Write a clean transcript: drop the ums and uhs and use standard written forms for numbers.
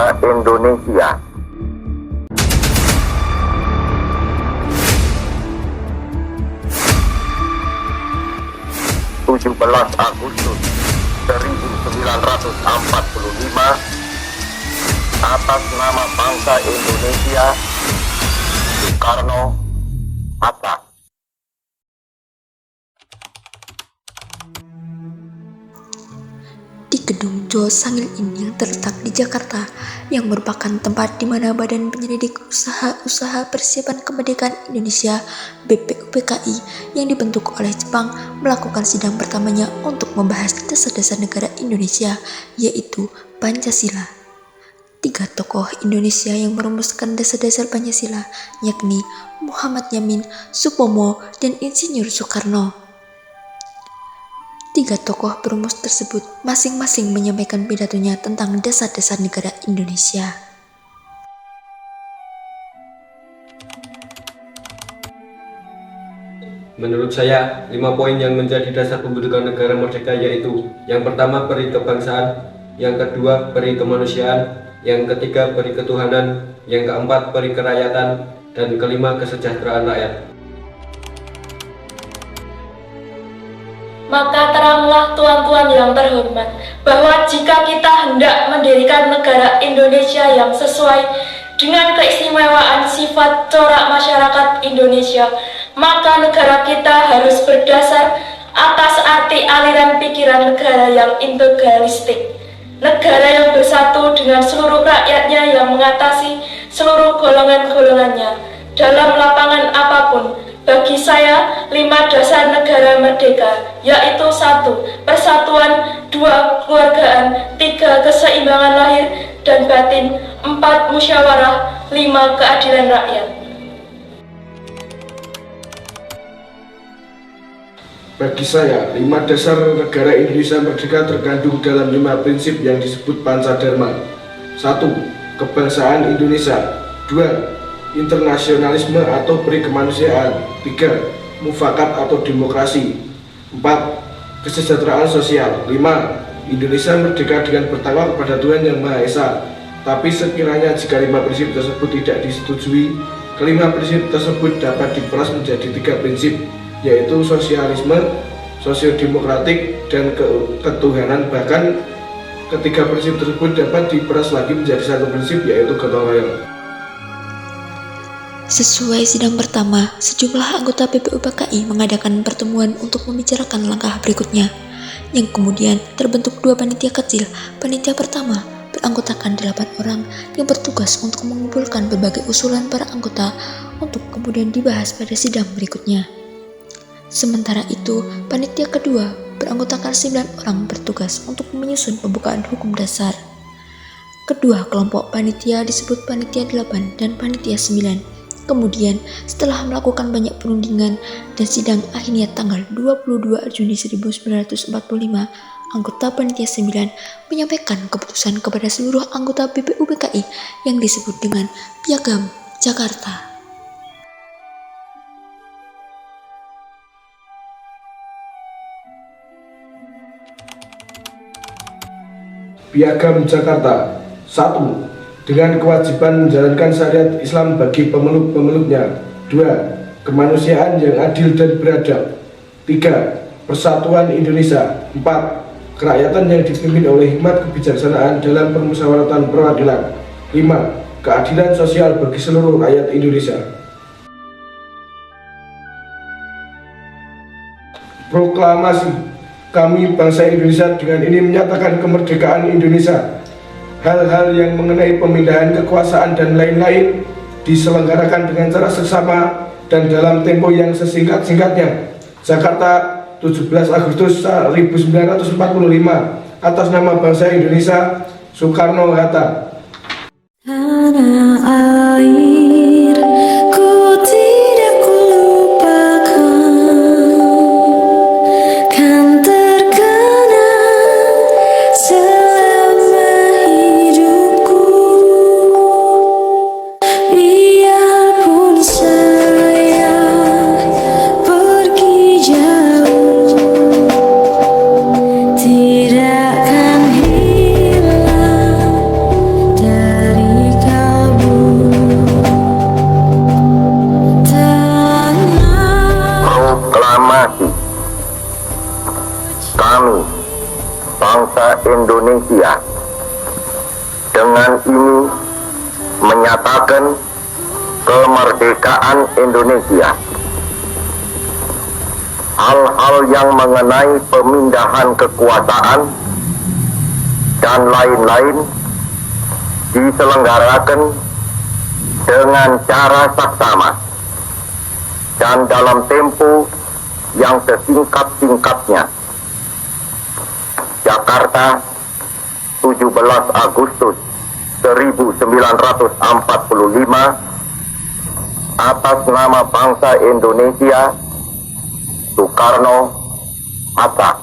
bangsa Indonesia. 17 Agustus 1945 atas nama bangsa Indonesia, Soekarno Hatta. Di gedung Jo Sangil ini yang terletak di Jakarta, yang merupakan tempat di mana Badan Penyelidik Usaha-Usaha Persiapan Kemerdekaan Indonesia (BPUPKI) yang dibentuk oleh Jepang melakukan sidang pertamanya untuk membahas dasar-dasar negara Indonesia, yaitu Pancasila. 3 tokoh Indonesia yang merumuskan dasar-dasar Pancasila, yakni Muhammad Yamin, Supomo, dan Insinyur Soekarno. 3 tokoh perumus tersebut masing-masing menyampaikan pidatonya tentang dasar-dasar negara Indonesia. Menurut saya, 5 poin yang menjadi dasar pembentukan negara merdeka yaitu: yang pertama, peri kebangsaan; yang kedua, peri kemanusiaan; yang ketiga, peri ketuhanan; yang keempat, peri kerakyatan; dan kelima, kesejahteraan rakyat. Maka teranglah tuan-tuan yang terhormat, bahwa jika kita hendak mendirikan negara Indonesia yang sesuai dengan keistimewaan sifat corak masyarakat Indonesia, maka negara kita harus berdasar atas arti aliran pikiran negara yang integralistik. Negara yang bersatu dengan seluruh rakyatnya, yang mengatasi seluruh golongan-golongannya dalam lapangan apapun. Bagi saya, 5 dasar negara merdeka, yaitu 1. Persatuan; 2. Keluargaan; 3. Keseimbangan lahir dan batin; 4. Musyawarah; 5. Keadilan rakyat. Bagi saya, 5 dasar negara Indonesia merdeka terkandung dalam 5 prinsip yang disebut Pancadharma. 1. Kebangsaan Indonesia. 2. Internasionalisme atau peri kemanusiaan. 3. Mufakat atau demokrasi. 4. Kesejahteraan sosial. 5. Indonesia merdeka dengan bertakwa kepada Tuhan Yang Maha Esa. Tapi sekiranya jika 5 prinsip tersebut tidak disetujui, kelima prinsip tersebut dapat diperas menjadi 3 prinsip, yaitu sosialisme, sosiodemokratik, dan ketuhanan. Bahkan ketiga prinsip tersebut dapat diperas lagi menjadi 1 prinsip, yaitu gotong royong. Sesuai sidang pertama, sejumlah anggota BPUPKI mengadakan pertemuan untuk membicarakan langkah berikutnya, yang kemudian terbentuk 2 panitia kecil. Panitia pertama beranggotakan 8 orang yang bertugas untuk mengumpulkan berbagai usulan para anggota untuk kemudian dibahas pada sidang berikutnya. Sementara itu, panitia kedua beranggotakan 9 orang bertugas untuk menyusun pembukaan hukum dasar. Kedua kelompok panitia disebut panitia 8 dan panitia 9. Kemudian, setelah melakukan banyak perundingan dan sidang akhirnya tanggal 22 Juni 1945, anggota panitia 9 menyampaikan keputusan kepada seluruh anggota BPUPKI yang disebut dengan Piagam Jakarta. Piagam Jakarta. 1. Dengan kewajiban menjalankan syariat Islam bagi pemeluk-pemeluknya. 2. Kemanusiaan yang adil dan beradab. 3. Persatuan Indonesia. 4. Kerakyatan yang dipimpin oleh hikmat kebijaksanaan dalam permusyawaratan perwakilan. 5. Keadilan sosial bagi seluruh rakyat Indonesia. Proklamasi. Kami bangsa Indonesia dengan ini menyatakan kemerdekaan Indonesia. Hal-hal yang mengenai pemindahan kekuasaan dan lain-lain diselenggarakan dengan cara seksama dan dalam tempo yang sesingkat-singkatnya. Jakarta, 17 Agustus 1945. Atas nama bangsa Indonesia, Soekarno Hatta. Tanah air, ku tidak kulupakan, kan terkenang selama hidupku. Biarpun saya pergi jauh, tidak akan hilang. kami, bangsa Indonesia, dengan ini menyatakan kemerdekaan Indonesia. Hal-hal yang mengenai pemindahan kekuasaan dan lain-lain diselenggarakan dengan cara saksama dan dalam tempo yang sesingkat-singkatnya. Jakarta, 17 Agustus 1945, atas nama bangsa Indonesia, Soekarno, Hatta.